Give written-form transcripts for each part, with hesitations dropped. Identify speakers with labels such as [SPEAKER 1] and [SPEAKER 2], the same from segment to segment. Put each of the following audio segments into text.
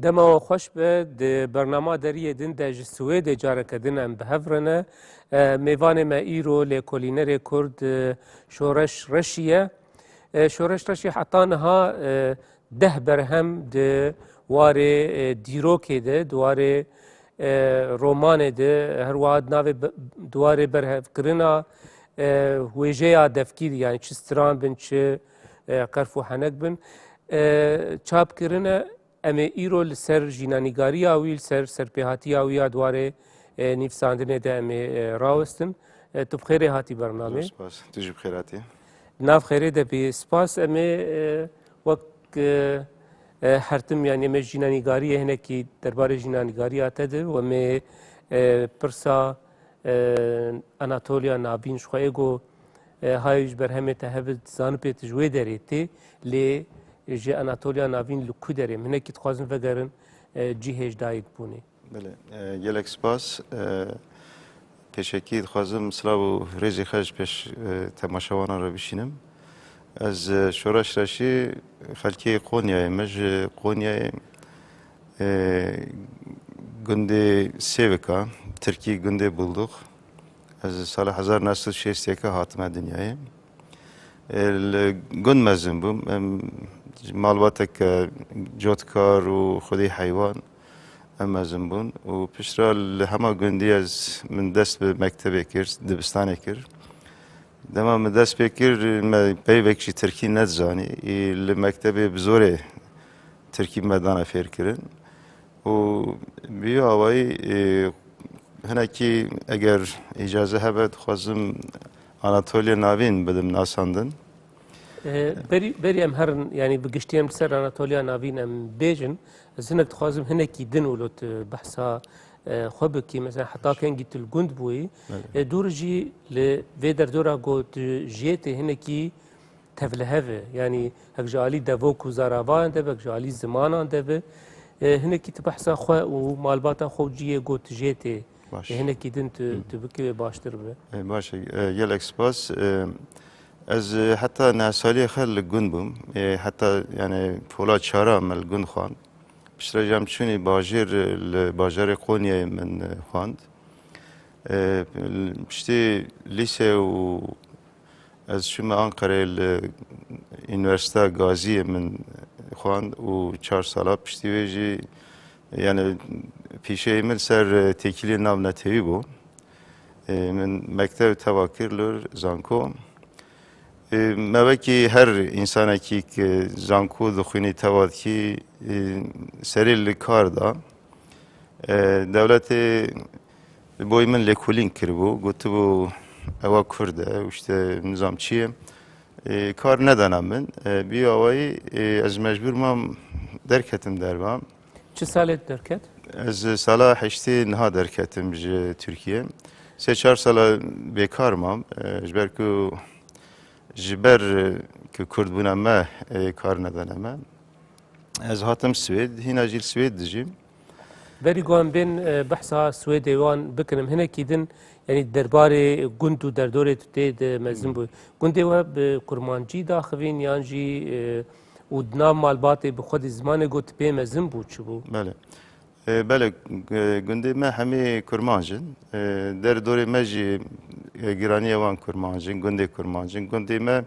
[SPEAKER 1] دما خوش به برنامه دریه دن د سوید جارک دن ام بهفرنه میوان ما ایرو لکولینر کرد شورش رشیه شورش رشی حتی نها ده برهم د واره دیروکه ده دواره رومان ده هر واد ناو دواره برهف کرنا ویجه دفکیر یعنی چه ستران بن چه قرفو حنک بن چاپ کرنا ام ایرو لسر جینانیگاری آویل سر پیهاتی آویا دواره نفساندنه ده ام راوستن تو بخیر هاتی برنامه
[SPEAKER 2] سپاس تجيب خيراتي
[SPEAKER 1] ناف خیره ده بی سپاس ام وقت هرتم يعني ام جینانیگاری هنه کی درباره جینانیگاری آته ده و ام پرسا اناتولیا نابین شخوایگو هایش برهمه تهبد زانو پیت جوی دریتی لی جی اناتولیا ناوین لکو داریم هنه کی تخوازن وگرن جی هیچ دایک بونه.
[SPEAKER 2] بله gelek spas peşeki xwazim slav rêzê xwe peş temaşawanan re bişînim ez şoreş reşî xelkê Konyayê me ji Konyayê gundê Sêvika Tirkî gundê bulduk ez sala 1960 hatime dünyayê li gund mezin bûm em malbatek cotkar û xwedî heywan em mezin bûn û pişra li hema gundî ez min dest bi mektebê kir dibistanê kir dema min dest pê kir me peyvek jî Tirkî nedzanî li mektebê bi zorê Tirkî me dane fêrkirin û bî awayî hinekî eger îcaze hebe dixwazim Anatolya navîn bidim nasandin
[SPEAKER 1] بری ام هرن یعنی بگشتیم سر اناتولیا ناوین ام بیجن زنک تخوازم هنه کی دن ولوت بحثا خوب کی مثلا حتی کن گیت الگند بوی دور جی ل ویدر دورا گوت جیت هنه کی تفلهه یعنی هک جالی دوو کوزاراوان ده هک جالی زمانان ده هنه کی تبحثا خو و مالباتا خو جی گوت جیت هنه کی دن تبکی باشتر به
[SPEAKER 2] باشه gelek spas از حتی نسالی خیلی لگون بوم حتی یعنی پولا چهارا مل گون خواند پشترجم چونی باجر قونیه من خواند پشتی لیسه و از شما آنقره لانوورسیته گازی من خواند و 4 ساله پشتی ویجی یعنی پیشه من سر تکیلی نام نتیوی بو من مکتب تواکرلر زانکو مبکی هر انسانی که زانکو دخونی تواد کی سریل کار دا دولت بوی من لکولین کربو گوتو بو اوا کرده وشته نظام چیه کار ندانم من بی آوایی از مجبور مام درکتم دربام
[SPEAKER 1] چه سالت درکت؟
[SPEAKER 2] از سالا هشتی نه درکتم به ترکیه 3-4 سال بیکار مام جبرکو جبر که کرد بودم ما کار ندانم از هاتم سوید هینا جیل سوید دجیم
[SPEAKER 1] بری گوان بین بحثا سوید ایوان بکنم هنه کیدن یعنی درباره گند و دردوره تید مزن بود گنده و به کرمانجی داخوین یانجی و دنام مالبات به خود زمان گوت به مزن بود چه بود؟
[SPEAKER 2] بله بله گنده ما همه کرمانجن در دوره مجی گرانی وان کرمانجن گنده کرمانجن گنده ما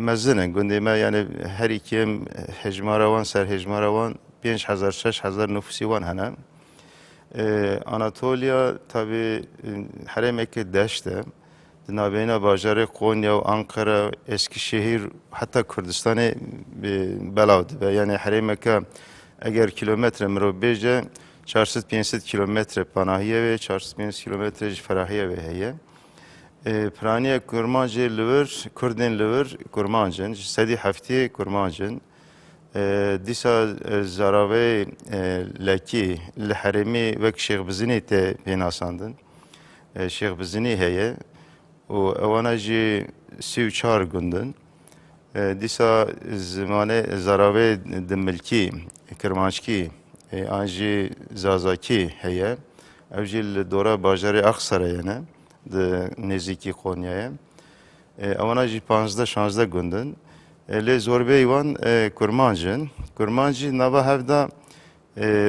[SPEAKER 2] مزنن گنده ما یعنی هر یکیم هجماروان سر هجماروان 5000-6000 نفوسی وان هنن آناتولیا tabi حرمک دشته نابینا باجار قونیا و آنکارا اسکشهیر حتی کردستان بلاود و یعنی حرمک اگر کیلومتر مرو بیجه 400-500 کیلومتر پناهیه و 400-500 کیلومتر فراهیه و هیه پرانی کرمانجی لور کردین لور کرمانجن سدی هفته کرمانجن دیسا زراوی لکی لحرمی وک شیخ بزنی ته پیناساندن شیخ بزنی هیه و اوانا جی 34 گندن دیسا زمانه زراوی دملکی کرمانشکی آنجی زازاکی هیه اوجیل دورا باجاری اخسره یعنی ده نزدیکی قونیه اوانا جی 15-16 گندن لی زوربه ایوان کرمانجن Kurmancı nava hevda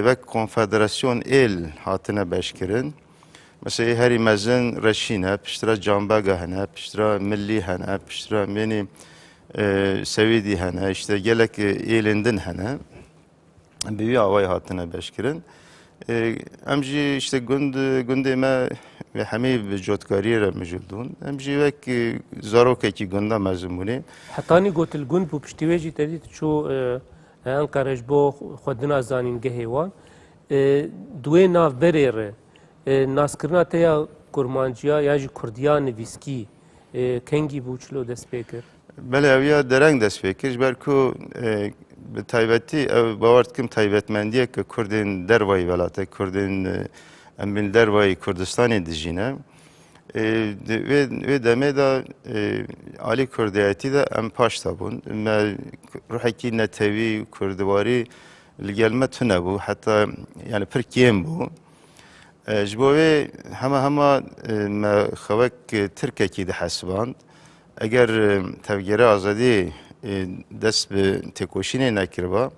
[SPEAKER 2] ve konfederasyon el hatine beşkirin. Mesela heri mezin reşine, piştira cambega hene, piştira milli hene, piştira meni sevidi hene, işte gelek elindin hene. Büyü avay hatine beşkirin. Emji işte gündeme ve hemi bir jotkariye re mecildun. Emji vek zarokeki gunda mezmuni.
[SPEAKER 1] حتانی گوتل گوند بو پشتیویجی تدید چو انقرش بو خودنا زانین گهیوان دوی ناف بریره ناسکرنا تیا کرمانجیا یا جی کردیان نویسکی کنگی بوچلو دست بکر
[SPEAKER 2] Bele evya dereng dest pekir. Berku bi taybeti ev bawart kim taybetmendiye ki Kurdin dervayı velate, Kurdin emin dervayı Kurdistan'ı dijine. Ve deme da Ali Kurdiyeti de em paşta bun. Me ruhaki netevi Kurdivari gelme tüne bu. Hatta yani Türkiye'm bu. Jbovi hema me xavek Türkiye'ki de hasband. Eğer tevgere azadi dest bi tekoşine nekirba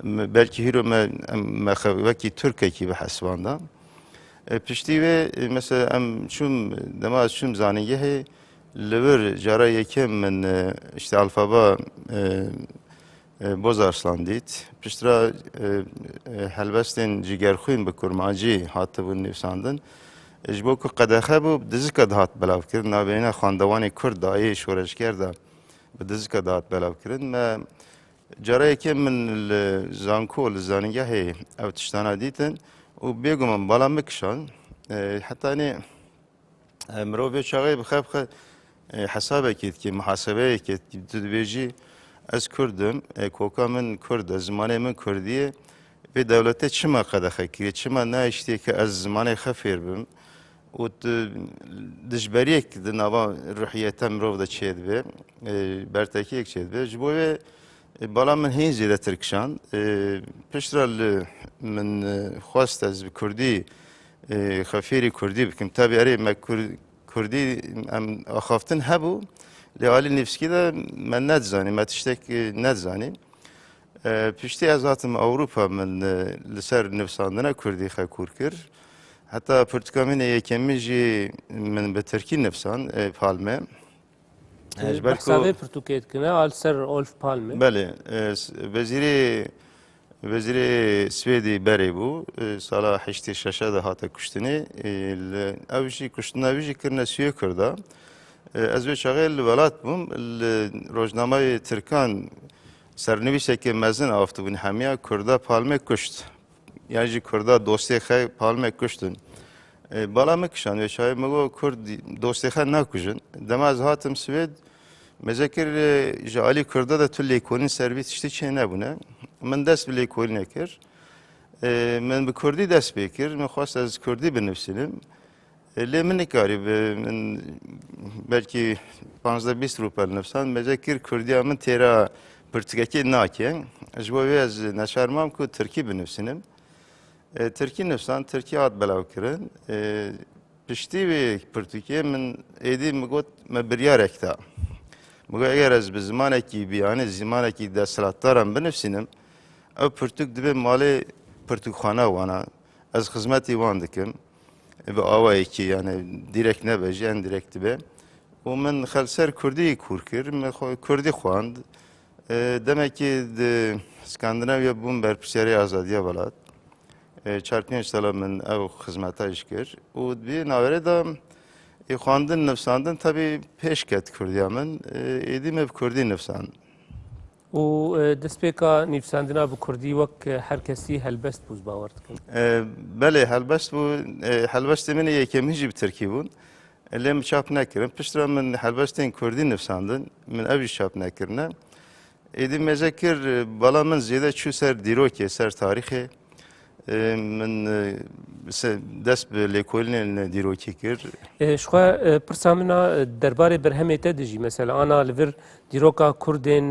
[SPEAKER 2] belki hiro me xaveki Türkiye'ki be hasbanda. Pişti ve mesela em şum demaz şum zaniye lever jara yekem men işte alfaba bozarslandit. Piştra helbestin cigerxuyn bi kurmancı hatı bu nivsandın. Ji ku qedexe bû dizika dihat belavkirin navbêhna xandewanê Kurd dayê şoreşger de bi dizika dihat belavkirin me carayekê min li zanko li zanîngehê ev tiştana dîtin û bêguman bala mikişan hetanî mirovê çaxê bi xwe hesabekê dikê muhasebeyekê tu dibêjî ez Kurdim koka min Kurd e zimanê min Kurdî ye vê dewletê çima qedexe kiriye çima nayiştiye ki ez zimanê xwe fêr bim و دجبریک دنوا روحیت مرو دا چید به برتکی یک چید به جبوه بالا من هین زیده ترکشان پشترال من خواست از کردی خفیری کردی بکم تابی اری ما کردی ام آخافتن هبو لیالی نفسکی دا من ندزانی ما تشتک ندزانی پشتی از هاتم اوروپا من لسر نفساندنا کردی خکور کر Hatta Pürtükam'ın yekemmici min bi Türkiye nefsan palme.
[SPEAKER 1] بحثاوی پرتوکیت کنه آل سر اولف پالمه
[SPEAKER 2] Beli, veziri Svedi beri bu. Sala heşti şaşa da hata kuştuni. Avji kuştuna avji kirne suyu kurda. Ez ve şagil velat bum. Rojnamayı Türkan sernivişeki mezin aftı bin hamiya kurda palme kuşt. Yani Kurda dosyayı xay palme kuştun. Bala mı kışan ve şayet mego Kurd dosyayı xay nakuşun. Demaz hatım Sved. Mezekir Ali Kurda da tülli kolin servis işte çene buna. Men dest bile kolin ekir. Men bir Kurdi dest bekir. Men khast az Kurdi benefsinim. Le min nikari men belki 15-20 rupel nefsan. Mezekir Kurdiya min tera Pırtıkaki naken. Jbo ve az neşarmam ku Türkiye benefsinim. Türkiye nefsan Türkiye ad belav kirin. Pişti ve Türkiye min edi migot me biryar ekta. Mugo eğer az bir zamaneki biyane zamaneki derslatlarım benefsinim. Ev Pırtık dibe mali Pırtıkhana wana. Az hizmeti wan dikim. Ve avayı ki yani direkt ne beji en direkt dibe. O min xelser Kurdi kurkir. Kurdi xwand. Demek ki Skandinavya bun berpişeri azadiye balat. Çarpıyan salamın ev hizmeta işkir. O bir navere da xwandin nefsandin tabi peşket Kurdiyamın. Edim ev Kurdi nefsand.
[SPEAKER 1] و دەستپێکا نیفساندنا بە کوردی وەک هەر کەسی هەلبەست بوو باوەڕ دەکەن.
[SPEAKER 2] بله هەلبەست بوو هەلبەستی منی یەکەمیژی bi Tirkî bûn. Lê min çap nekirin. Piştra min helbestên Kurdî nifsandin. Min ev jî çap nekirine. Êdî mezekir bala min zêde çû ser dîrokê ser tarîxê. Min dest bi lêkolînên dîrokî kir.
[SPEAKER 1] Şixwe pirsa min a derbarê berhemê te dijî mesela ana li vir dîroka Kurdên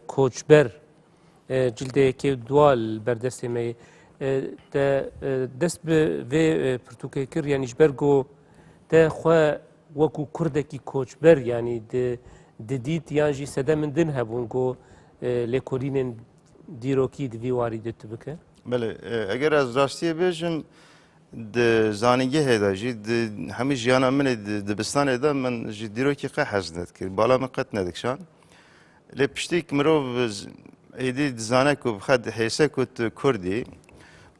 [SPEAKER 1] koçber cildeyekê dual berdestê me te dest bi vê pirtûkê kir yanî ji ber got te xwe wekû Kurdekî koçber yanî didît yan jî sedemên din hebûn got lêkolînên دیروکی دوی واری دت بکه
[SPEAKER 2] بله اگر از راستی بیشم د زانیگه هدا جی همه جیانا من دبستان دا من جی دیروکی قه حزنت کرد بالا من قط ندکشان لی پشتیک مرو ایدی زانه کو بخد حیثه کت کردی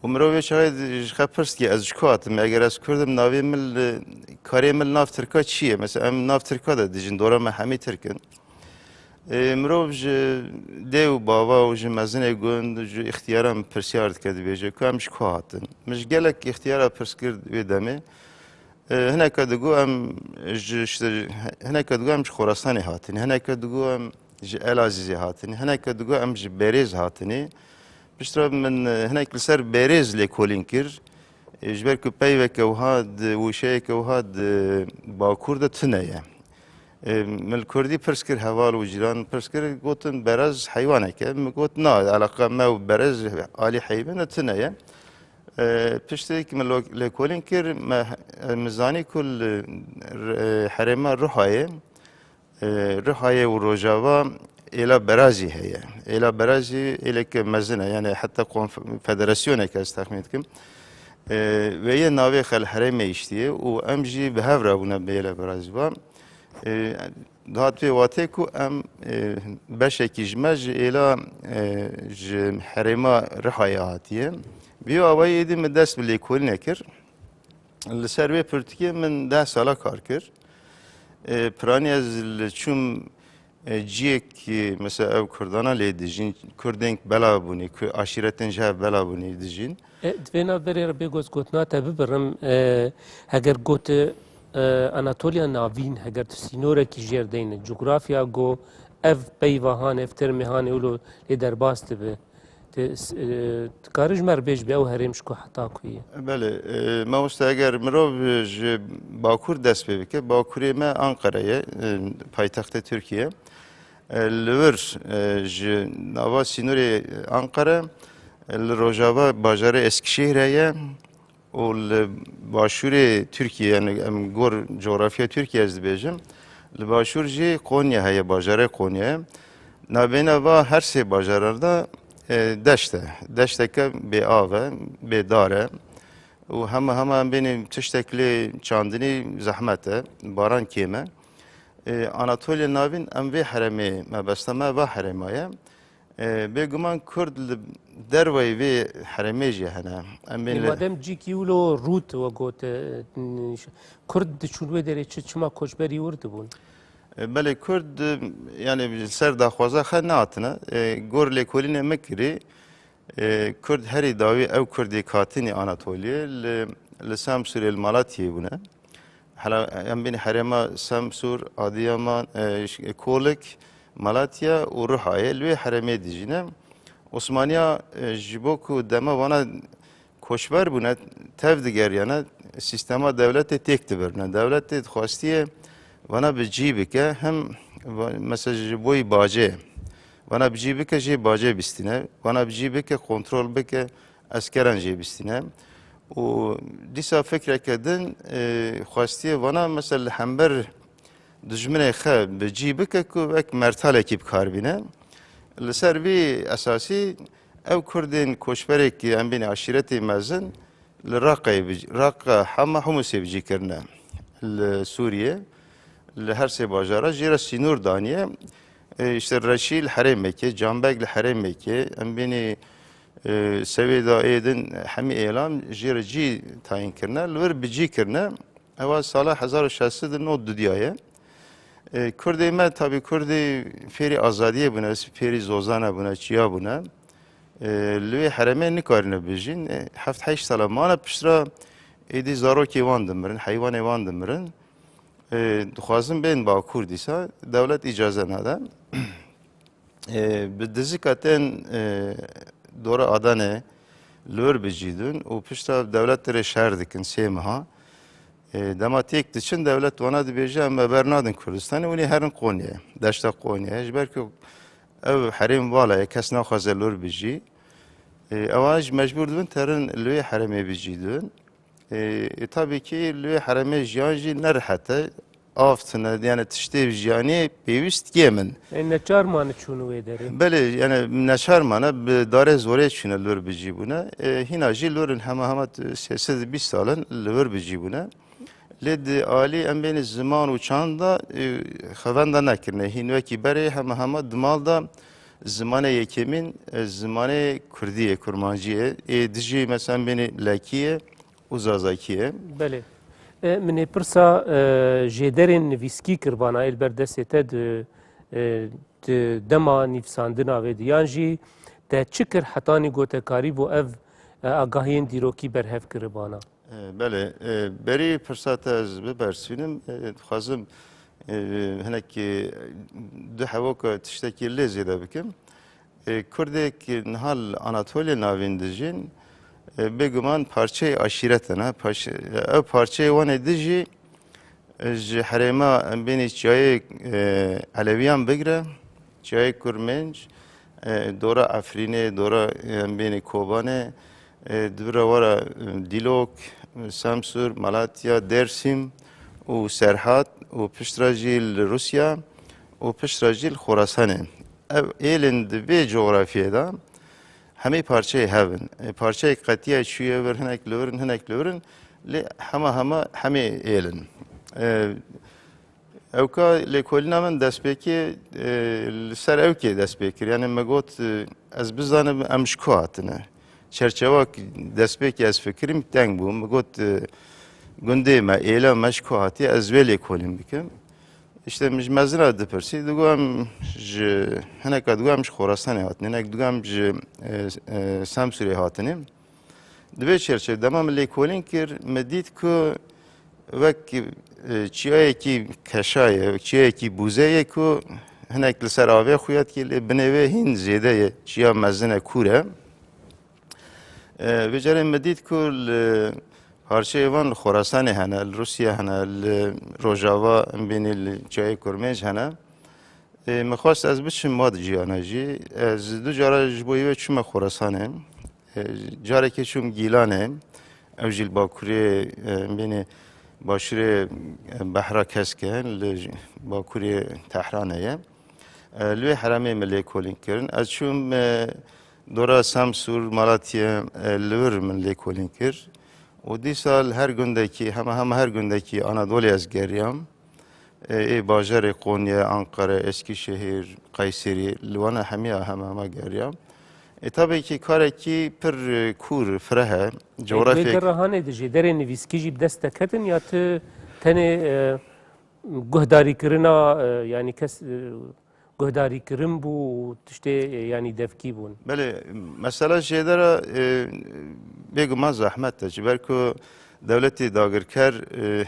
[SPEAKER 2] و مرو شاید خبرست که از جکاتم اگر از کردم ناوی مل کاری مل ناف ترکا چیه مثلا ام ناف ترکا دا دیجن دورا ما همی ترکن مرو دیو بابا و مزنه گوند جو اختیارم پرسیارد کرد بیجه که همش کهاتن مش گلک اختیارا پرس کرد بیدمه هنه کدگو ام هنه کدگو ام خراسانی هاتنی هنه کدگو ام العزیزی هاتنی هنه کدگو ام بریز هاتنی بشتر من هنه کلسر بریز لیکولین کر جبر که پیوه که وهاد وشای که وهاد باکورد تنیه من کردی پرس کر حوال و جیران پرس کر گوتن برز حیوانه که گوت نه علاقه ما و برز عالی حیوانه تنیه پشتی که من لیکولین کر مزانی کل حرما روحایه و روجاوا ایلا برازی هیه ایلا برازی ایلا که مزنه یعنی حتی فدراسیونه که استخمید کم و یه ناوی خل حرمه اشتیه و امجی به هفره بونه به ایلا برازی با دهات به واته کو ام بشکی جمج ایلا حرما رحایه هاتیه بیو آوایی ایدی من دست به لیکولی نکر لسر به پرتکیه من 10 سالا کار کر پرانی از چون جیک مثلا او کردانا لیدجین کردنگ بلا بونی عشیرتن جه بلا بونی دیجین
[SPEAKER 1] دوینا بری ربی گوز گوتنا تبی برم هگر گوت اناتولیا ناوین هگر تسینوره کی جردین جغرافیا گو اف پیوهان افتر مهان اولو لیدر باست به کارج مر بیش به او هرمش کو حتا کویه
[SPEAKER 2] بله ما است اگر مرو باکور دست ببکه باکوری ما انقره پایتخت ترکیه لور نوا سینوری انقره الروجاوا باجار اسکشهریه و باشور ترکیه یعنی گور جغرافیا ترکیه از بیجم لباشور جی قونیه هیا باجار قونیه نابینا و هر سه باجارlarda دشته که به آوه به داره و همه benim tiştekli çandini zahmete baran kime Anatolia navin em ve haremi mebesteme ve harimaya beguman Kurd dervey ve haremi jehane em
[SPEAKER 1] مادام جی کیولو روت و گوت کرد چونوه داره چما کوچبری ورد بون
[SPEAKER 2] بله Kurd yani ser daxwaza xe natine gor lêkolînê Mekirê Kurd herî dawî ew Kurdê katînê Anatoliye li Semsûrê li Malatyayê bûne hela em bên herêma Semsûr, Adıyaman, Kolik, Malatya û Rihayê li wê herêmê dijîne Osmaniya ji bo ku dema wana koçber bûne tev digeriyane sistema devletê têk dibirine devletê dixwastiye Vana bicî bike hem mesela ji boî bacê vana bicî bike jê bacê bistîne vana bicî bike kontrol bike eskeran jê bistîne û dîsa fikreke din xwastiye vana mesela li hember dijminê xe bicî bike ku wek mertalekî bikarbîne li ser vê esasî ew Kurdên koçberekî em bîne aşîretê mezin li Raqqa hema Humusê bicî kirine li Sûriye her şey bajara jira sinur daniye işte Reşil Haremeki, Canbeg Haremeki, em beni seviyda edin hemi elam jira ci tayin kirne, lwer bici kirne, eva sala 1600 not düdyaye. Kurdi me tabi Kurdi feri azadiye buna, feri zozana buna, çiya buna. Lwe hareme nikarine bijin, 7-8 sala mana pişra edi zaroki vandımırın, hayvan vandımırın. Dixwazim bên Bakur dîsa dewlet îcaze nade bi dizîkaten dora Adanê li wir bicîdin û pişta dewletê şer dikin sê meha dema têk diçin dewlet wana dibêje em ber nadin Kurdistanê hûn ê herin Qonyê deşta Qonyê ji ber ku ev herêm vala ye kes naxwaze li wir bijî ewan jî mecbûr dibin terin li wê herêmê bicîdin tabii ki li wê herêmê jiyan jî nerihete aftına yani tişte jiyani peyvist gemin.
[SPEAKER 1] Ne çarmanı çunu ederi.
[SPEAKER 2] Beli yani neşarmana dare zore çine lor bici buna. Hina jî lorun hema siyaseti 20 salın lor bici buna. Led Ali em beni zaman uçanda xavanda nekirne. Hinveki beri hema dmalda zamanı yekemin zamanı Kurdiye, Kurmancıye. Diji mesela beni Lakiye, Uzazakiye.
[SPEAKER 1] Bele. Min ê pirsa jêderên nivîskî kirbana elberdestê te di dema nivîsandina vê diyan jî te çi kir hetanî gotekarî bû ev agahiyên dîrokî berhev kiribana?
[SPEAKER 2] Bele, beri fırsatı ez bibersînim. Dixwazim hinekî du hevok tiştekî lê zêde bikim. Kurdek nihal Anatolya navên dijîn bêguman parçeyê aşîretin. Ev parçeyê wan ê dijî ji herêma em benê çiyayê Eleviyan bigire, çiyayê Kurmenc, dora Efrînê, dora em benê Kobanê, dibire wara Dîlok, Samsur, Malatya, Dersim û Serhat û piştra jî li Rusya û piştra jî li Xorasanê. Ev êlin di vê coğrafiyê de hemê parçeyê hevin. Parçeyê qetiya çûye vir hinek li virin, hinek li virin lê hema hemê êlin. Ewka lêkolîna min destpêkê li ser ewkê dest pê kir. Yani me got ez bizanim em ji ku hatine. Çerçevak destpêkê ez fikirim teng bû. Me got gundê me êla me ji ku hatiye ez vê lêkolîn bikim. İşte ji mezina dipirsî digom ji hineka digom ji Xorasanê hatine, hinek digom ji Samsurê hatine. Di vê çerçevê dema min lêkolîn kir me dît ku wek çiyayekî keşaye, çiyayekî bûzeyê ku hinek li ser avê xuyat ki binê wê hîn zêde ye çiya mezine kûr e. Vê carê me dît ku li parçeyê wan li Xorasanê hene, li Rusya hene, li Rojava em benê li çiyayê Kurmenc hene. Me xwast ez biçim mat ciyana jî. Ez du cara ji bo wê çûme Xorasanê. Carekê çûm Gîlanê. Ew jî li Bakurê em benê başirê Behra Keske li Bakurê Tehranê ye. Li wê heremê me lêkolîn kirin. Ez çûm dora Samsur, Malatya li wir min lêkolîn kir. û dîsal her gundekî hema her gundekî Anadolu'ya ez geriyam. Bajarê Konya, Ankara, Eskişehir, Kayseri li wana hema geriyam. Tabii ki karekî pir kûr fireh e.
[SPEAKER 1] Coğrafya rahanê di jêderên nivîskî jî bi dest teketin ya tu tenê guhdarîkirina yani kes guhdarîkirin bû tiştê yani devkî bûn.
[SPEAKER 2] Belê mesela jêdera bêguman zehmet e ji ber ku devletê dagirker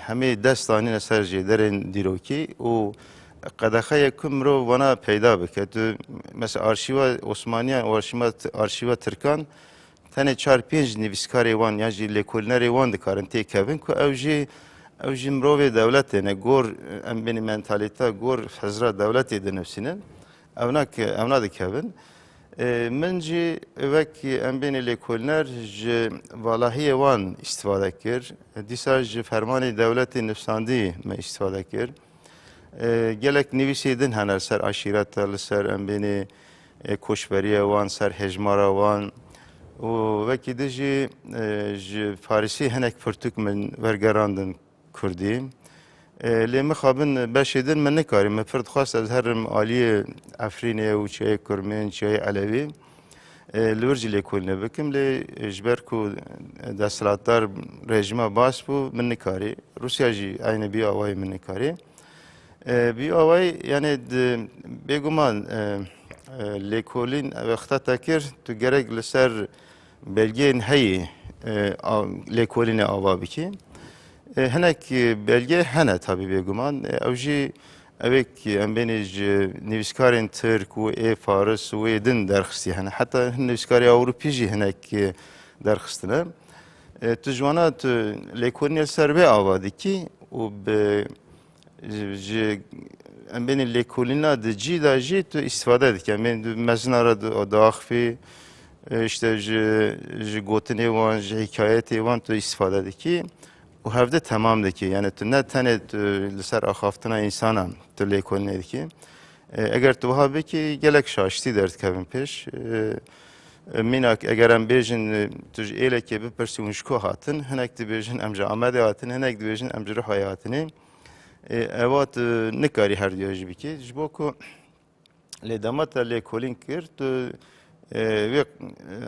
[SPEAKER 2] hemê dest danîne ser jêderên dîrokî û qedexeyek ku mirov wana peyda bike. Tu mesela arşiva Osmaniyan û arşiva Tirkan tenê 4-5 nivîskarê wan ya jî lêkolînerê wan dikarin têkevin ku ew jî mirovê devletê ne gor em benê mentalîta gor hezra devletê dinivîsînin ew nadikevin. Min jî wek em benê lêkolîner ji valahiyê wan îstîfade kir. Dîsa ji fermanê devletê nivîsandî me îstîfade kir. Gelek nivîsê din hene li ser aşîreta, li ser em benê koçberiya wan, ser hejmara wan. û wekî di jî ji Farisî hinek pirtûk min wergerandin Kurdî. Lê mixabin beşê din min nikarim. Me pir dixwast ez herim aliyê Efrînê û çiyayê Kurmenc, çiyayê Elevî li wir jî lêkolînê bikim lê ji ber ku desthilatdar rejima bas bû min nikarî. Rusya jî aynı bir awayê min nikarî. Bir awayê yani bêguman lêkolîn wexta kir tu gerek li ser belgeyên heyê lêkolînê ava bikî. Hinek belge hene tabii bêguman. Ew jî evek em benê ji nivîskarên Tirk û Faris û din derxistî hene. Heta hin nivîskarê Ewropî jî hinek derxistine. Tu ji wana tu lêkolînê li ser vê ava dikî û ji em benê lêkolîna di cî da jî tu îstîfade dikî. Em benê mezina re diaxivî işte ji gotinê wan, ji hikayetê wan tu îstîfade dikî. و هفته تمام دکی یعنی تو نه تنه لسر آخافتنا انسانا تو لیکولینه دکی اگر تو ها بکی گلک شاشتی درد کبن پیش میناک اگر ام بیجن توج ایله که بپرسی اونشکو هاتن هنک دی بیجن امجا آمده هاتن هنک دی بیجن امجا رو های هاتنه اوات نکاری هر دیوژی بکی جبو کو لدامات لیکولین کرد و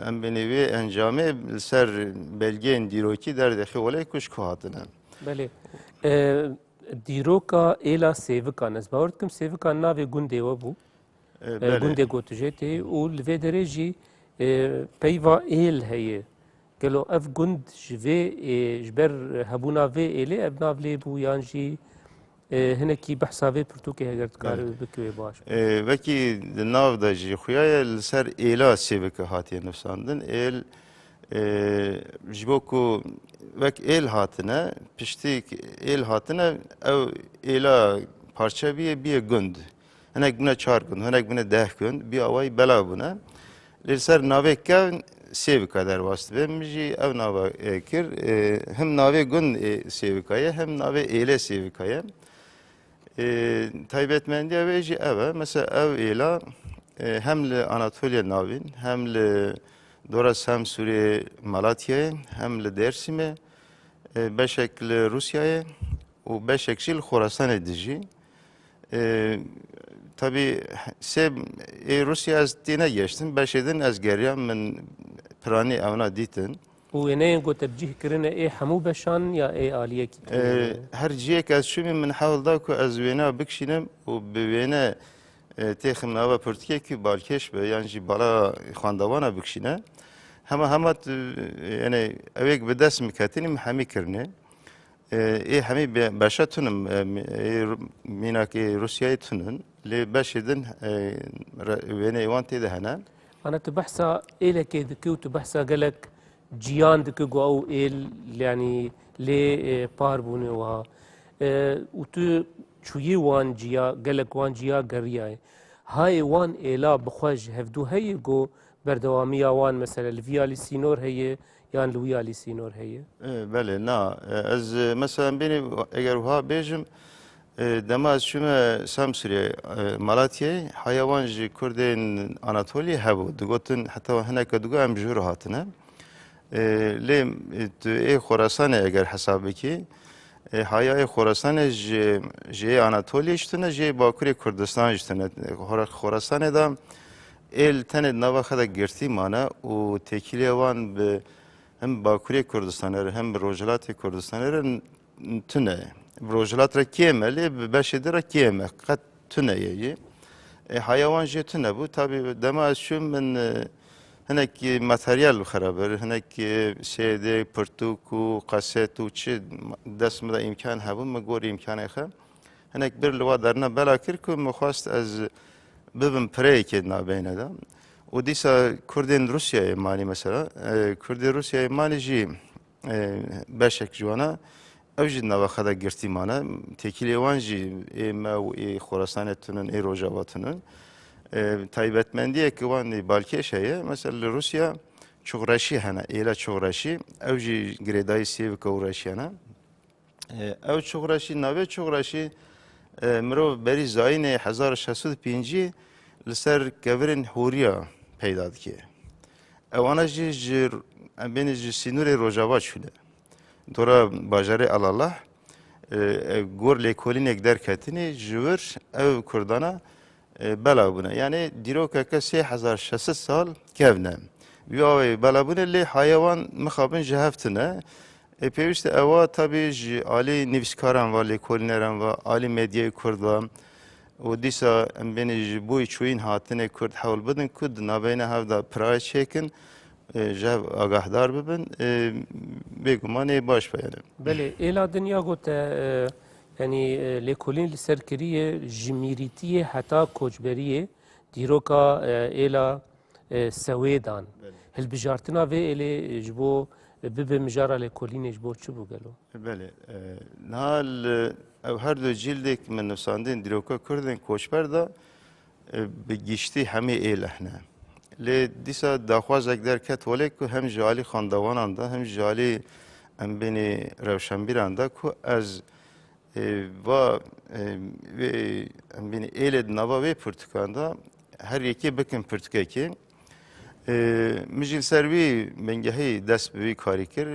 [SPEAKER 2] ام بنوی انجامه سر belge دیروکی در داخل ولی کش که هاتنه
[SPEAKER 1] بله دیروکا ایلا سیوکان از باورد کم سیوکان ناوی گنده و بو گنده گوتجته و لوی درجی پیوا ایل هیه گلو اف گند جوی جبر هبونا وی ایلی اف ناولی بو یانجی هنکی بحثاوی پرتوکی هگرد کار بکوی باش
[SPEAKER 2] وکی ناو دا جی خویای سر ایلا سیوکه هاتیه نفساندن ایل جبوکو وک ایل هاتنه پشتیک ایل هاتنه او ایلا parça bir günd. Henek buna 4 gün, henek buna 10 gün bir avay bela buna. Lirser navekka sev kadar vastı. Ben müji ev nava kir hem nave gün sevikaya hem nave eyle sevikaya. Taybetmendiye veji eve mesela ev eyle hem le Anatolia navin hem le Doras hem Suriye Malatya'ya hem le Dersim'e beşek le Rusya'ya و beşek şil Khorasan edici. Tabi Rusya az dine geçtim. Beşedin az geriyam ben prani evna ditin.
[SPEAKER 1] وينين قلت تبجيه كرنا ايه حمو بشان يا ايه آلية كي
[SPEAKER 2] هر جيك از شومي من حاول داكو از وينا بكشينم و بوينا تيخم ناوا پرتكي كي بالكش به يعني جي بالا خاندوانا بكشينه هما يعني اويك بدس مكاتيني محامي كرنه ايه حمي باشا تنم ميناكي روسيا تنن لي باشدن وينا ايوان تيده هنا
[SPEAKER 1] انا تبحثا إيه كي ذكي وتبحثا قالك جيان دكو او إل يعني لي باربوني وها وتو شوي وان جيا قالك وان جيا قريا هاي وان إلا بخوج هفدو هي جو بردوامية وان مثلا الفيالي سينور هي يعني الويالي سينور هي
[SPEAKER 2] بله نا از مثلا بيني اگر وها بيجم دماز شما سامسوري مالاتيا حيوان جي كردين اناتولي هبو دغوتن حتى هناك دغو ام جور هاتنه لیم ای خراسان اگر حسابی کی هایای خراسان جی آناتولیش تونه جی باکوری کردستانش تونه خراسان دا ال تنه نوا خدا گرتی مانه و تکیلی وان به هم باکوری کردستان هم روجلات کردستان تونه روجلات را کیمه لی بشه را کیمه قد تونه یی حیوان جی تونه بو تابی دما از شوم من هناك ماتريال خرابر هناك سيد برتوكو قاسيتو تشي دسم دا امكان هبو مغور امكان اخه هناك بر لوا درنا بلا كركو مخواست از ببن بري كدنا بين دا وديسا كردين روسيا مالي مثلا كردين روسيا مالي جي باشك جوانا اوجدنا وخدا گرتي مانا تكيليوان جي ما و خراسان تنن اي روجاواتنن تایبەتمەندیە کەوانی بالکێشەیە مەسەل لە رووسیا چوغڕەشی هەنا ئێلە چوغڕەشی ئەوژی گرێدایی سێوکە و ڕەشیانە ئەو چوغڕەشی ناوێت چوغڕەشی مرۆڤ بەری زاینێ 1605 لەسەر کەڤرن هوریە پەیدا دکێ ئەوانە ژی ئەمبێنێ ژی سینوورێ ڕۆژاوا چوونە دۆرە باژارێ ئەڵەڵە گۆر لێکۆلینێک دەرکەتنی ژور ئەو کوردانە بلا بونه یعنی دیروکه که 3600 سال کهونه بیاوی بلا بونه لی حیوان مخابن جهفتنه پیوست اوا تابی عالی نویسکاران و لیکولینران و عالی مدیای کرد و دیسا بینی بوی چوین هاتنه کرد حول بدن کد نابینه هفته پرای چکن جه آگاهدار ببن بگمانه باش بیانه
[SPEAKER 1] بله ایلا دنیا گوت يعني لكولين السركرية جميريتية حتى كوجبرية ديروكا إلى سويدان هل بجارتنا في إلى جبو بمجارة لكولين جبو شو بقولوا
[SPEAKER 2] بله نهال او هر دو جلدك من نفساندين ديروكا كردن كوجبر دا بجشتي همي إلى احنا لی دیسا داخواز اگر کت ولی که هم جالی خاندوانان دا هم جالی ام بینی روشنبیران دا کو از و ام بینی ایلد نوا و پرتکان دا هر یکی بکن پرتکه که مجیل سروی منگهی دست بوی کاری کر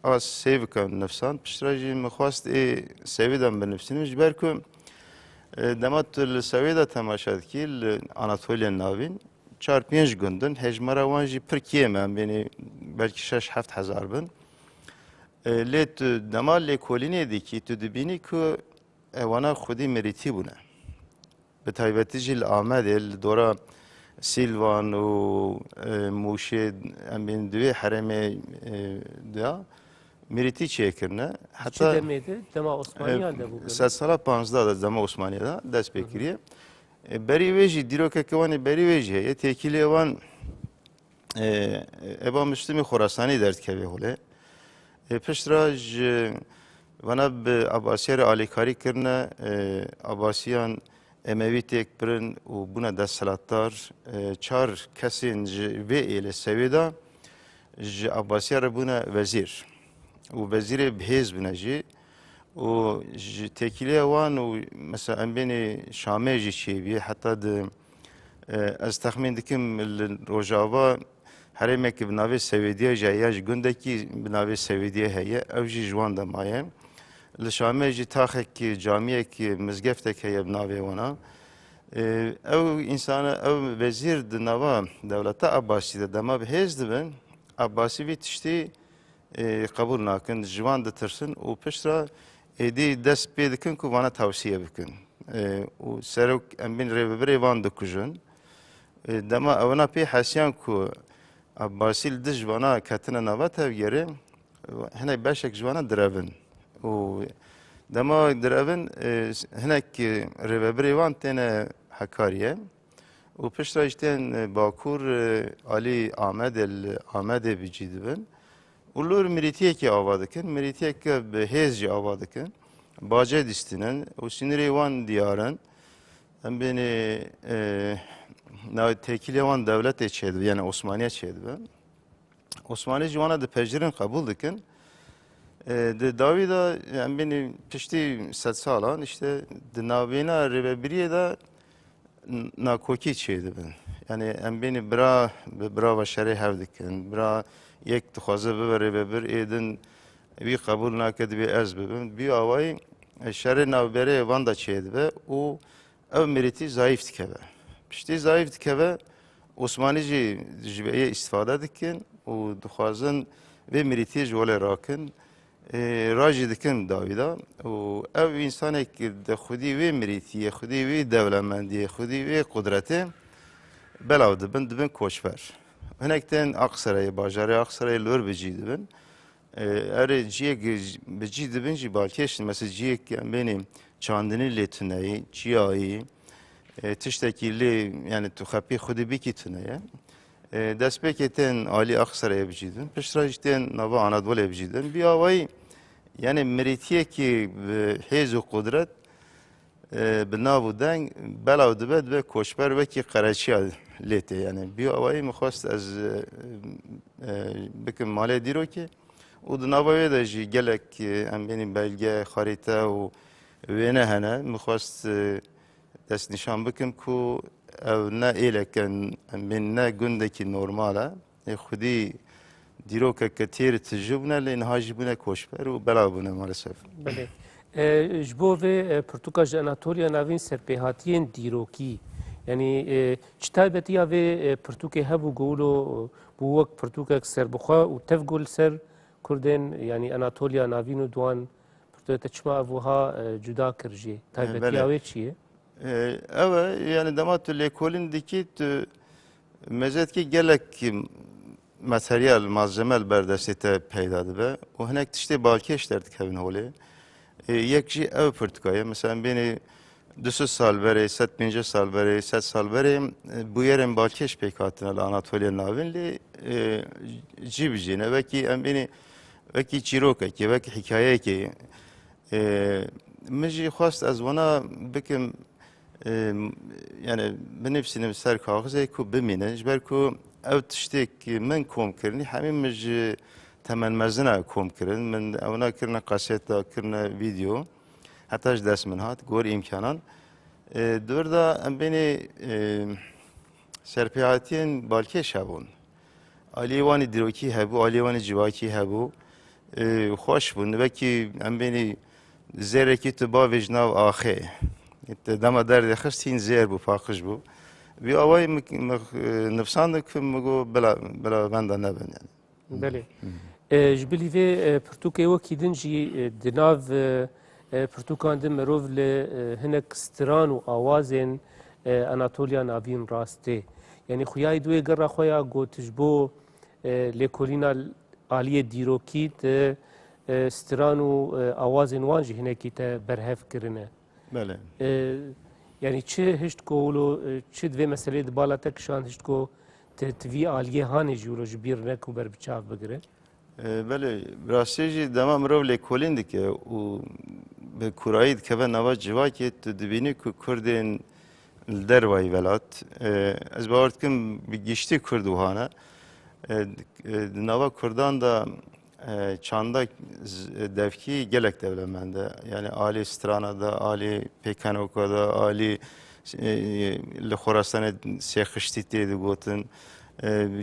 [SPEAKER 2] از سیو کن نفسان پشتراجی مخواست سویدم بنفسینم جبر که دمات السویدا تماشاد کی آناتولیا ناوین 4-5 gündün hecmara vanji Türkiye men beni belki 6-7 bin let demal le koline diki tu dibini ku evana khudi meriti buna betayveti jil Ahmed el dora Silvan u Muşed emin düve hareme da meriti çekirne
[SPEAKER 1] hatta demedi dema Osmaniye de bu.
[SPEAKER 2] Sed sala 15 da dema Osmaniye'da dest bekiriye. Beri veji diroke kevani beri veji ye tekili evan eba Müslümi Khorasani dert kevi hole. Piştraj vana be Abbasiyer alikari kirne Abbasiyan Emevi tek birin u buna dest salattar çar kesin ve ile seviyeda Abbasiyer buna vezir. U vezire bhez buna ji و تکیله وان و مثلا بین شامجی چیبی حتی از تخمین دکم روجاوا هرمی که بناوی سویدیه جایش گنده کی بناوی سویدیه هیه اوجی جوان دمایه لشامجی تاخه کی جامعه کی مزگفته که بناوی وانا او انسان او وزیر دنوا دولت عباسی دما به هزد بن عباسی وی تشتی قبول نکن جوان دترسن و پشترا edi dest pê dikin ku vana tavsiye bikin. û serok em bin rêveberê van dikujin. Dema evna pê hesiyan ku Abbasî di jivana ketine nava tevgerê hinek beşek jivana direvin. û dema direvin hinek rêveberê van têne hekariye. û pişta jî tên Bakur Alî Amedê bicî dibin. Ullur miritiyeki ava dikin, miritiyeki hezci ava dikin. Bace distinin, o siniri van diyarın. Hem beni tekili van devlet eçeydi, yani Osmaniye çeydi. Osmaniye civana da pejdirin kabul dikin. De Davida hem beni pişti 7 salan işte de navina revebiriye da nakoki çeydi ben. Yani hem beni bra ve şerê hev dikin, bra یک تخوازه ببره ببر ایدن وی قبول نکرد وی از ببین بی آوای شر نوبره واندا چید به او او مریتی ضعیف دکه پشتی ضعیف دکه عثمانی جبهه استفاده دکن و دخوازن وی مریتی جوال راکن راجی دکن داویدا و او انسان که خودی وی مریتی خودی وی دولتمندی خودی وی قدرته بلاو دبن کوشور هنکتن Aksaray'ı, bajarı Aksaray'ı lor beciydi ben. Eri ciyek beciydi ben ji balkeşin mesela ciyek benim çandını letüneyi, ciyayı, tiştekili yani tuhapi xudu biki tüneye. Despeketen Ali Aksaray'a beciydim. Piştrajten Nava Anadolu'ya beciydim. Bir havayı yani meritiye ki hezu kudret بنابو دنگ بلاو دبد و کوشبر و کی قرچی لیته یعنی بیا اوایی مخواست از بکن ماله دیرو که و دنابوی دا جی گلک ام بینی بلگه خریطه و وینه هنه مخواست دست نشان بکن که او نه ایلکن ام بین نه گنده کی نورماله خودی دیرو که کتیر تجربه لی نهاجی بونه کوشبر و بلاو بونه مالسف
[SPEAKER 1] بله جبو و پرتوکاج اناتولیا نوین سرپیهاتین دیروکی یعنی چتایبتی و پرتوکه هبو گولو بو وقت پرتوکه سربخوا و تفگول سر کردن یعنی اناتولیا نوین و دوان پرتوکه تچما ابوها جدا کرجی تایبتی آوه چیه؟
[SPEAKER 2] اوه yani damat lekolin dikit mezet ki gelek materyal malzemel berdestete peydadı be o henek işte balkeş derdik evin hole یکی او پرتکایه مثلا بین 200 سال بره 150 سال بره 100 سال بره بویرم بالکش پیکاتن آناتولیا ناوین لی جیب جینه وکی ام بینی وکی چیروکه که وکی حکایه که مجی خواست از ونا بکم yani بنفسي سر کاغذی کو بمینه جبر کو او تشتک من کوم کرنی همین مج temen mezina kom kirin min evna kirine kaseta kirine video hatta ji dest min hat gor imkanan durda em beni serpiyatiyên balkêş hebûn aliyê wanî dîrokî hebû aliyê wanî civakî hebû xweş bûn wekî em bênî zêrekî tu bavê ji nav axê dema derdê xistîn zêr bû paqij bû vî awayî nifsandik min got bila wenda nebin yani.
[SPEAKER 1] بله ji bilî vê pirtûkê wekî din jî di nav pirtûkan de mirov li hinek stiran û awazên Anatoliya navîn rastê yani xuyayî duê gera xwe ya got ji bo lêkolîna aliyê dîrokî di stiran û awazên wan jî hinekî te berhev kirine.
[SPEAKER 2] Bele.
[SPEAKER 1] Yani çi hişt ku wilo çi divê meselê di bala te kişand hişt ku تevî aliyê hanê jî wilo ji bîr neke û berbiçav bigire.
[SPEAKER 2] Bele rastî jî dema mirov lêkolîn dike û bi kurayî dikeve nava civakê tu dibînî ku Kurdên li dervayî welat ez bawer dikim bi giştî Kurd û hane di nava Kurdan da çanda devkî gelek dewlemend e yani alî strana da alî pêkenoka da alî li Xorasanê sê xiştî tê digotin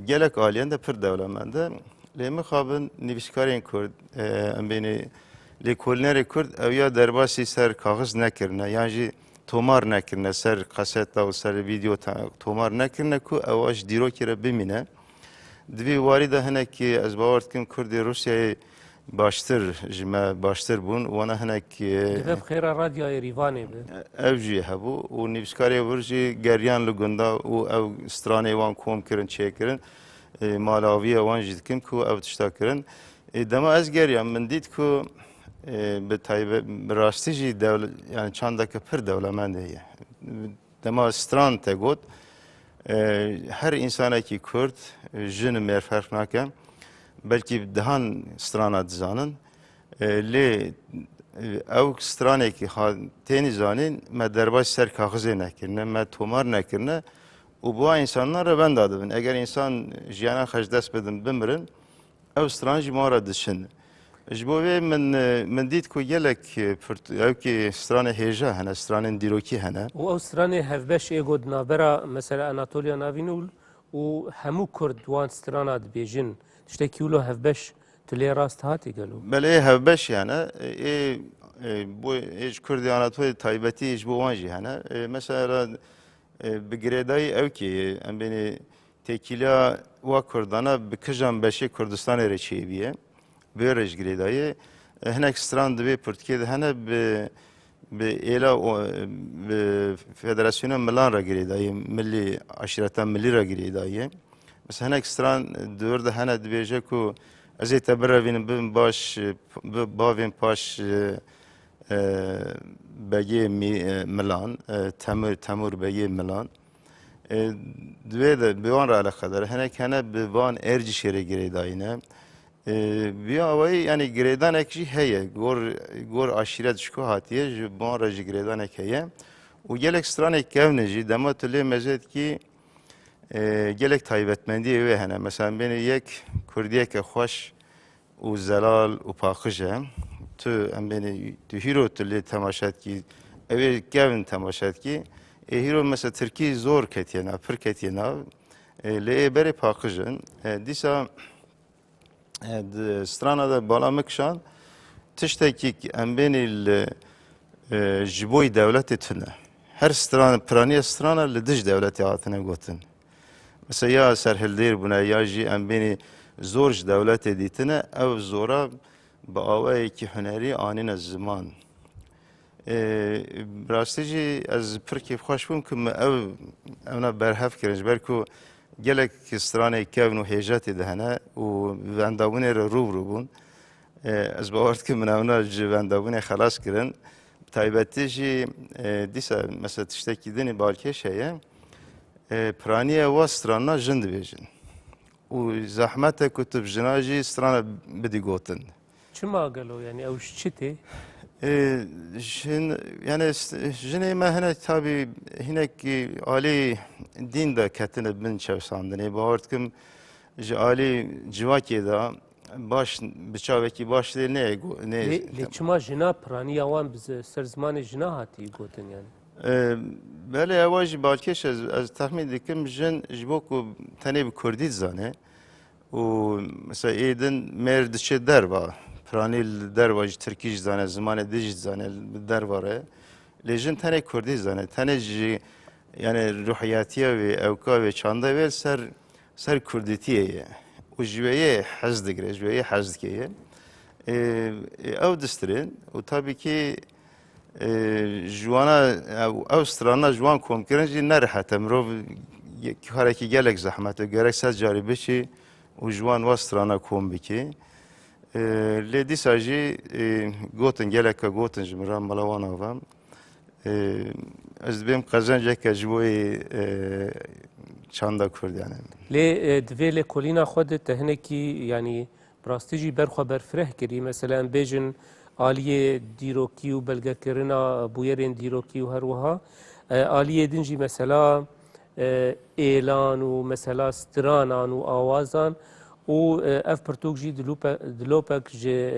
[SPEAKER 2] gelek aliyen de pir dewlemend e lê mixabin nivîskarên Kurd em bênî lêkolînerê Kurd ew ya derbasî ser kaxiz nekirine yan jî tomar nekirine ser kaseta û ser vîdeo tomar nekirine ku ew ji dîrokê re bimîne divê warî de hinekî ez bawer dikim Kurdê Rusyayê baştir ji me baştir bûn wana hinek
[SPEAKER 1] Dibe xêra radyoya Rîvanê be.
[SPEAKER 2] Ev jî hebû û nivîskarê wir jî geriyan li gunda û ew stranê wan kom kirin çêkirin malaviya wan jî dikin ku ev tişta kirin dema ez geriyam min dît ku bi taybet bi rastî jî yani çandeke pir dewlemend heye dema stran te got her insanekî Kurd jin û mêr ferq nake belkî dihan strana dizanin lê ew stranekî tênî zanîn me derbas ser kaxizê nekirine me tomar nekirine û bu insanlar re wenda dibin eger insan jiyana xwe ji dest bidin bimirin ew stran jî mara dişin ji bo vê min dît ku gelek evkî stranê hêja hene stranên dîrokî hene
[SPEAKER 1] û ew stranê hevbeş ê got navbera mesela Anatoliya navîn û hemû Kurd wan strana dibêjin tiştekî wilo hevbeş tu lê rast hatî gelo.
[SPEAKER 2] Belê hevbeş yani bu ji Kurdê Anatolî taybetî ji bo wan jî hene mesela bi girêdayî evkê em bênî têkîliya wa Kurdana bi kijan beşê Kurdistanê re çêbiye bê re ji girêdayî hinek stran divê Pirtûkê de hene bi êla bi Federasyona Milan re girêdayî millî aşîreta millî re girêdayî mesela hinek stran dûr de hene dibêje ku ez ê te birevînim bibim baş bi bavên paş begê Milan Temûr begê Milan divê de bi wan re eleqedar hinek hene bi van Ercişê re girêdayîne vî awayî yani girêdanek jî heye gor aşîret ji ku hatiye ji wan re jî girêdanek heye û gelek stranek kevne jî dema tu lê mezêtkî gelek taybetmendiyê wê hene mesela bênî yek Kurdiyeke xweş û zelal û paqij e tu em bênî tu hîro tu lê temaşetkî ew ê kevin temaşetkî hîro mesela Tirkî zor ketiye nav pir ketiye nav lê ê berê paqij in dîsa strana de bala mikşan tiştekî em bênî li ji boî dewletê tune her strana piraniya strana li dij dewletê hatine gotin mesela ya serhildêr bûne ya jî em bênî zor ji dewletê dîtine ev zora bi awayekî hunerî anîne ziman rastî jî ez pir kêfxweş bûm ku me evna berhev kirin ji ber ku gelek stranê kevn û hêjetê de hene û wendabûnê re rûbirû bûn ez bawer dikim min evna ji wendabûnê xelas kirin taybetî jî dîsa mesela tiştekî dinê balkêş heye piraniya wa strana jin dibêjin û zehmet e ku tu bi jina jî strana bidî gotin
[SPEAKER 1] Çima gelo yani ew ji çi tê?
[SPEAKER 2] Yani jinê me hinek tabii hinekî alî dîn de ketine bin çewsandinê bawer dikim ji alî civakê de baş bıçaveki baş değil ne
[SPEAKER 1] لی چما جنا پرانی آوان بز سر زمان جنا هاتی گوتن yani.
[SPEAKER 2] بله اواج بالکش از تخمین دکم جن جبو کو تنه به کردی زانه و مثلا ایدن مرد چه در با پرانیل در واج ترکیش زانه زمان دیج زانه در واره لیجن تنه کردی زانه تنه جی yani ruhiyatiye ve evka ve çanda ve ser kurditiye و جویه حز دگره جویه حز کیه او دسترین و tabii ki جوانا او استرانا جوان کم کردن جی نرحت مرو کارکی گلک زحمت و گرک سر جاری بچی و جوان و استرانا کم بکی لیدی ساجی گوتن گلک گوتن جمران ملوان آوام از بیم قزنجه که جوی چاندا کرد yani.
[SPEAKER 1] لی دوی لی کولینا خود تهنکی یعنی براستیجی برخوا برفره کری مثلا بیجن آلیه دیروکی و بلگه کرنا بویرین دیروکی و هر وها آلیه دنجی مثلا اعلان و مثلا سترانان و آوازان و اف پرتوک جی دلوپک جی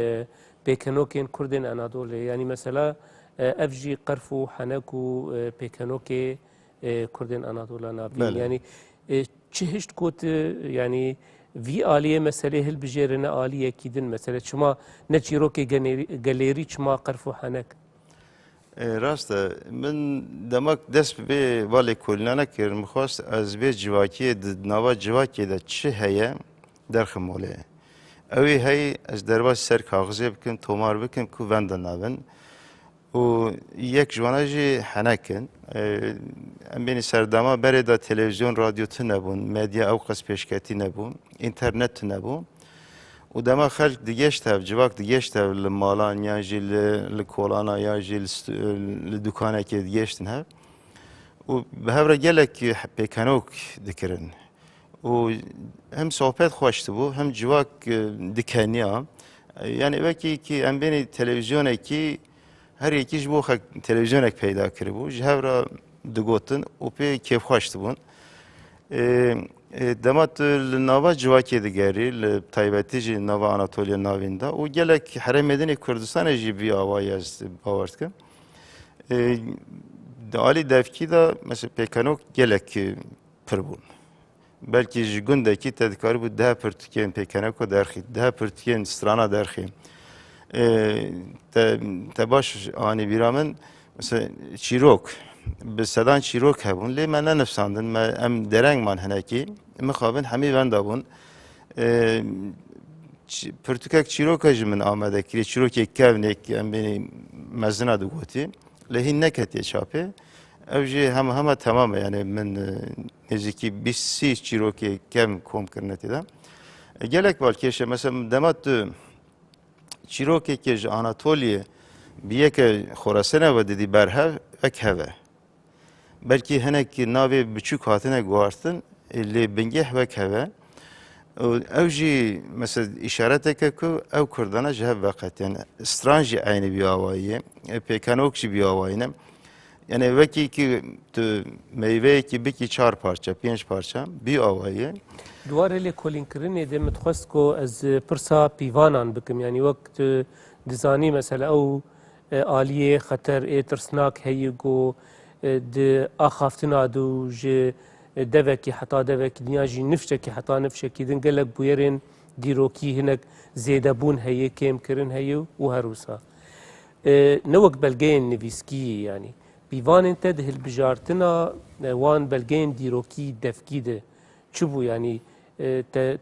[SPEAKER 1] پیکنوکین کردین انادوله یعنی مثلا اف جی قرف و حنک و پیکنوکی کردین انادوله نابین یعنی چه هشت کوت yani وی آلیه مسئله هل بجرنا آلیه کیدن مثلا شما نچیرو که گالری شما قرف و حنک
[SPEAKER 2] راسته من دمک دست به والی کلنا کردم میخواست از به جواکی نوا جواکی ده چه هیا درخم ماله اوی هی از درواز سر کاغذی بکن تومار بکن کو وند نابن و یک جوانجی حنکن ام بینی سردما بره دا تلویزیون رادیو تو نبون مدیا او قص پیشکتی نبون اینترنت تو نبون و دما خلق دیگهش تف جواک دیگهش تف لمالان یا جی لکولانا یا جی لدکانه که دیگهش تنها و به هفره گلک پیکنوک دکرن و هم صحبت خوشت بو هم جواک دکنیا yani وکی که ام بینی تلویزیونه کی هر یکیش بو خک تلویزیونک پیدا کرده بود جهورا دگوتن و پی کیف خوشت بون دمات نوا جواکی دیگری لطایبتی جی نوا آناتولیا ناویندا و گلک حرم مدنی کردستان جی بی آوایی است باورد که دالی دفکی دا مثل پیکانوک گلک پر بون بلکه جی گنده کی تدکاری بود ده پرتکین پیکانوکو درخی ده پرتکین استرانا درخی تباش آنی بیرامن مثلا چیروک به صدان چیروک هبون لی من نفساندن ما ام درنگ من هنکی مخابن همی وندابون پرتوکک چیروک هج من آمده کلی چیروک کونک ام بینی مزنا دوگوتی لهی نکتی چاپه اوجی همه تمام yani من نزدیکی 20 چیروک کم کم کرنتی دا گلک بالکیشه مثلا دمات چیروکی که آناتولیه بیه که خراسانه و دیدی برها اکهوه بلکه هنک ناوی بچوک هاتنه گوارتن اللي بنجح وکهوه اوجی مثلا اشارته که او کردانه جهب وقت yani استرانجی aynı bir havayı pekanokçi bir havayı yani vaki ki meyve ki bir ki 4 parça 5 parça bir havayı
[SPEAKER 1] دواره لی کلین کرنه ده متخواست کو از پرسا پیوانان بکم یعنی وقت دزانی مثلا او آلیه خطر ترسناک هی گو ده آخافتنا دو جه دوکی حتا دوکی دنیا جی نفشه کی حتا نفشه کی دن گلک بویرین دیروکی هنک زیده بون هی کم کرن هی و هروسا نوک بلگین نویسکی yani پیوان انت ده البجارتنا وان بلگین دیروکی دفکی ده چبو yani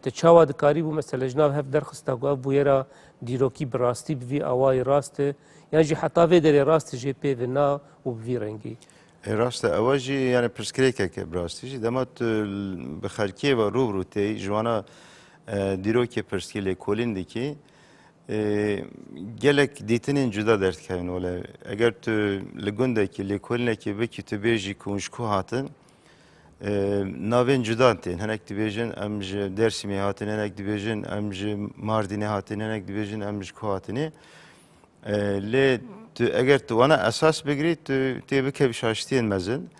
[SPEAKER 1] تچاوا دکاری بو مثلا جناب هف درخسته گو بویرا دیروکی براستی بوی آوای راسته yani جی حتا وی دری راست جی پی و نا و بوی رنگی
[SPEAKER 2] راسته اواجی yani پرسکریکه که براستی جی دمات بخلکیه و روبرو تی جوانا دیروکی پرسکیله کولین کی gelek ditinin cüda dert kevin ola. Eğer tu legundaki lekolindeki veki tu beji kunşku hatın navên cuda tên hinek dibêjin em ji Dêrsimê hatin hinek dibêjin em ji Mardinê hatin hinek dibêjin em ji ku hatinê lê tu eger tu wana esas bigirî tu tê bikevî şaştiyên mezin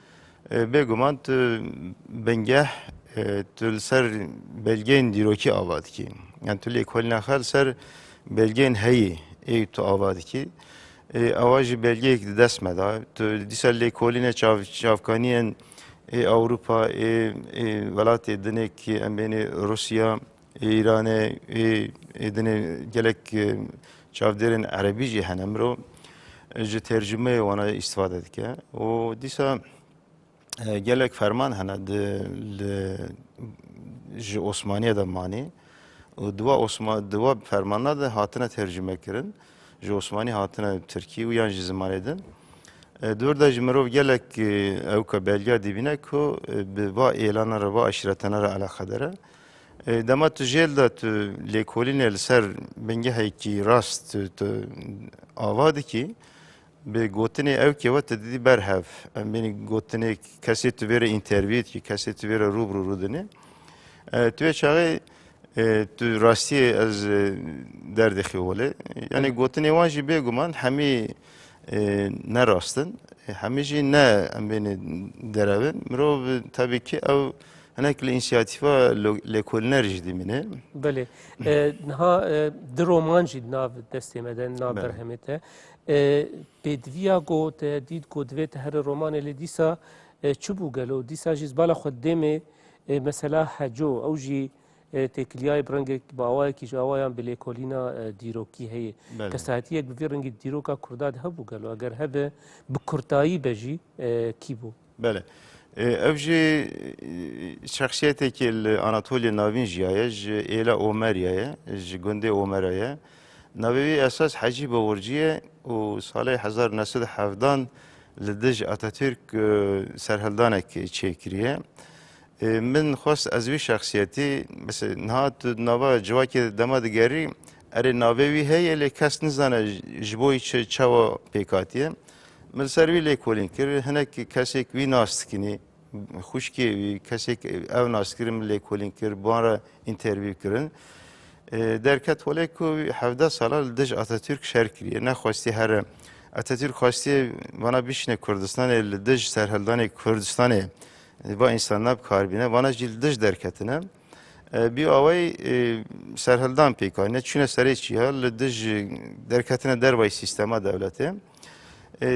[SPEAKER 2] bêguman tu bingeh تو سر بلگین دیروکی آواد کی یعنی تو لیکولنا خال سر بلگین هی ای تو آواد کی آواج بلگه یک دست مدا تو دیسا لیکولین چافکانیان اوروپا ولات دنه کی ام بین روسیا ایران دنه گلک چافدرن عربی جه هنمرو جو ترجمه وانا استفاده که و دیسا gelek ferman hene ji Osmaniye de manî û diva fermana de hatine tercüme kirin ji Osmanî hatine Tirkî û yan ji zimanê din dor de ji mirov gelek ew ka belge dibîne ku bi va êlana re va aşiretena re eleqedere dema tu jêl de tu lêkolînê li ser bingehekî rast tu ava dikî به گوتنی او که وقت دیدی برهف امینی گوتنی کسی تو بره اینترویو کی کسی تو بره روبرو رودنی توی چاقی تو راستی از درد خیوله یعنی گوتنی وانجی بگمان همی نراستن همی جی نه امینی درون مرو tabii ki او هناك الانسياتيفا لكولنرج ديمينه
[SPEAKER 1] بله نها درومان جد ناف دستی مدن ناف برهمته بدویا گوت دید گودویت هر رومان اللي دیسا چوبو گلو دیسا جز بالا خود دمه مثلا حجو او جی تکلیای برنگ باوای کی جوایان بلیکولینا دیروکی هی کساتی یک بفیر رنگ دیروکا کرداد هبو گلو اگر هبه بکرتایی بجی کی بو
[SPEAKER 2] بله evji şahsiyeteki Anatolia Navin jiye ela Omeriye gönde Omeriye Navevi esas Hacı Bavorciye o sale 1970 لدج Atatürk serheldanek çekiriye من خواست از وی شخصیتی مثل نهات نوا جواکی دما دگری اره ناوی هی لی کس نزانه جبوی چوا پیکاتیه من سروی لی کولین کر هنک کسی وی ناست کنی خوشکی کسی او ناست کرم لی کولین کر بارا اینترویو کرن درکت ولی کو 17 سال دج آتاتürk شرکیه نه خواستی هر آتاتürk خواستی وانا بیشنه کردستان دج سرهلدان کردستان با insanlar karbine bana cildiş derketine bir avay serheldan pekane çüne sereçiya lidij derketine dervay sistema devleti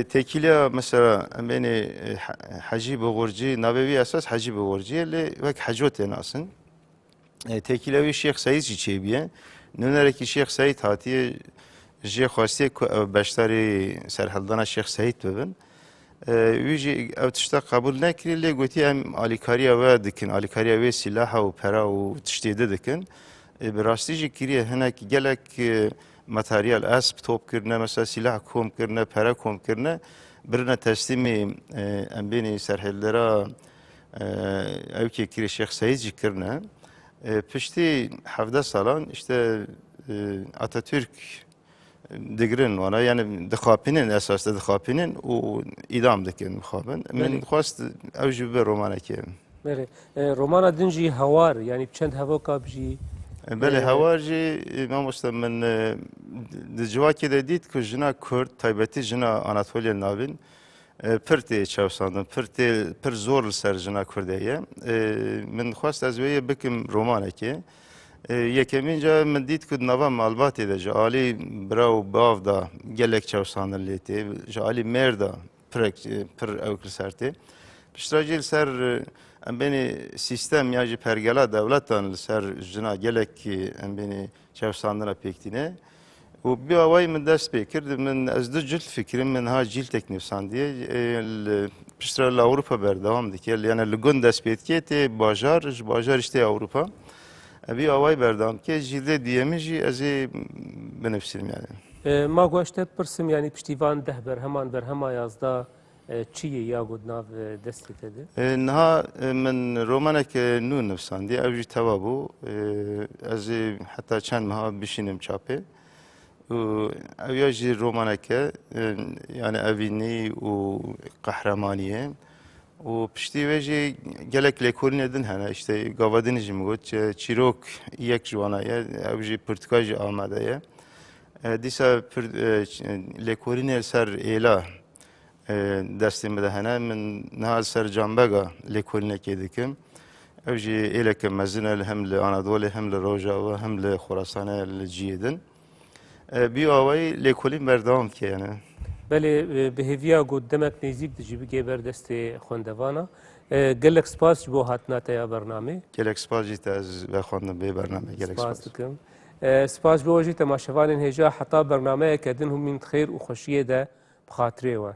[SPEAKER 2] tekiliya mesela beni Hacı Bogorci nabevi esas Hacı Bogorci le vek hacot enasın tekilevi Şeyh Said çiçebiye nönereki Şeyh Said hatiye je khwasti ku beştari serheldana Şeyh Said bibin ویژه اوتشتا قبول نکردی گویی هم آلیکاریا و دکن آلیکاریا و سلاح و پرا و تشتیده دکن براستیجی کریه هنر که گلک ماتریال اسب توپ کرده مثلا سلاح کم کرده پرا کم کرده برنا تسلیم ام بینی سرهلدرا او که کری شیخ سعیدی کرده پشتی 17 سالان işte Atatürk دگرن وانا yani دخابینن esasda دخابینن و idam dikin dخابن من خواست اوجب رومانه که
[SPEAKER 1] بله رومانا دنجی هوار یعنی چند هوا کابجی
[SPEAKER 2] بله هوار جی ما مستم من دجواکی دید که جنا کرد تایبتی جنا آناتولیا ناوین پرتی چاوساندن پر زور سر جنا کردیه من خواست از وی بکم رومانه که یکمینجا من دید که نوا مالباتی ده جالی براو باو دا گلک چاوساندن لیتی جالی مردا پر اوکر سرتی پشتراجیل سر ام بینی سیستم یا جی پرگلا دولتان سر جنا گلک ام بینی چاوساندن پیکتینه و bir avay من دست بکرد من از دو جلد فکرم من ها جیل تکنیفساندیه پشترال Avrupa بردوام دیگه یعنی لگون دست بیتکیه باجار işte Avrupa bir avay berdam ki jilde diyemeci az benefsim yani.
[SPEAKER 1] ما گوشته پرسم یعنی پشتیوان ده بر همان بر هما یازدا چیه یا گود ناو دستی تده؟
[SPEAKER 2] نها من رومانك نو نفساندي اوجي توابو از حتى چند ماه بشینم چاپه اوجي رومانك يعني اوینی و قهرمانیه و پشتی وجه گلک لیکولین دن هنه işte gavadinci mi got çirok یک جوانایه اوجی پرتکاج آماده یه دیسا لیکولین سر ایلا دستیم بده هنه من نه سر جنبگا لیکولین که دکم ev jî êleke mezin e hem li Anadolê hem li Rojava hem li Xorasanê li ciyê din. Bî awayî lêkolîn berdewam dike yani.
[SPEAKER 1] Belê bi hêviya got demek nêzik dijî bigê ber destê xwendevana. Gelek spas ji bo hatina te ya bernamê.
[SPEAKER 2] Gelek spas jî te ez vexwendin bê bername gelek
[SPEAKER 1] Spas
[SPEAKER 2] spas.
[SPEAKER 1] dikim. Spas ji bo jî temaşevanên hêja heta bernameyeke din hûmîn xêr û xweşiyê de bi xatirê we.